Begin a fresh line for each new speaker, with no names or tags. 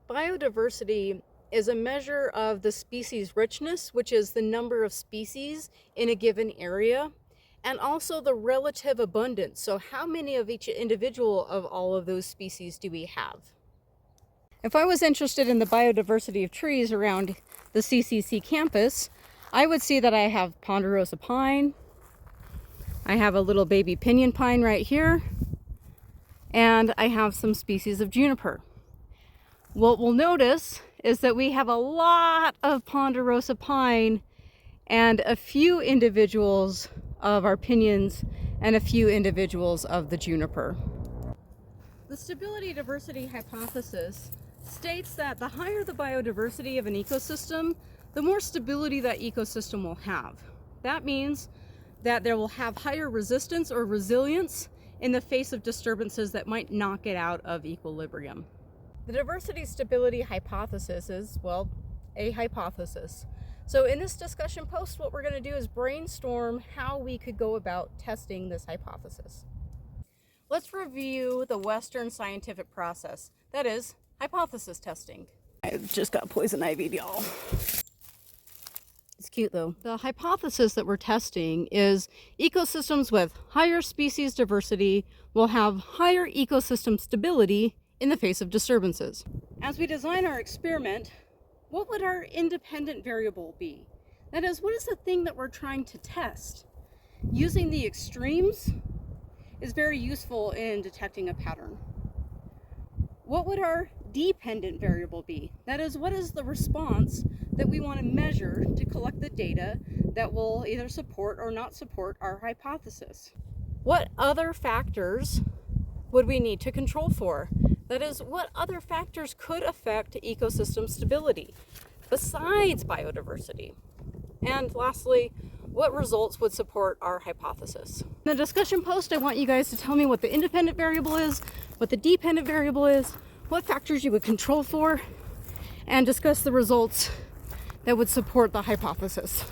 Biodiversity is a measure of the species richness, which is the number of species in a given area, and also the relative abundance. So how many of each individual of all of those species do we have? If I was interested in the biodiversity of trees around the CCC campus, I would see that I have ponderosa pine, I have a little baby pinyon pine right here, and I have some species of juniper. What we'll notice is that we have a lot of ponderosa pine and a few individuals of our pinyons and a few individuals of the juniper. The stability diversity hypothesis states that the higher the biodiversity of an ecosystem, the more stability that ecosystem will have. That means that there will have higher resistance or resilience in the face of disturbances that might knock it out of equilibrium. The diversity stability hypothesis is, well, a hypothesis. So in this discussion post, what we're going to do is brainstorm how we could go about testing this hypothesis. Let's review the Western scientific process, that is, hypothesis testing. I've just got poison ivy, y'all. It's cute though. The hypothesis that we're testing is ecosystems with higher species diversity will have higher ecosystem stability in the face of disturbances. As we design our experiment, what would our independent variable be? That is, what is the thing that we're trying to test? Using the extremes is very useful in detecting a pattern. What would our dependent variable be? That is, what is the response that we want to measure to collect the data that will either support or not support our hypothesis? What other factors would we need to control for? That is, what other factors could affect ecosystem stability besides biodiversity? And lastly, what results would support our hypothesis? In the discussion post, I want you guys to tell me what the independent variable is, what the dependent variable is, what factors you would control for, and discuss the results that would support the hypothesis.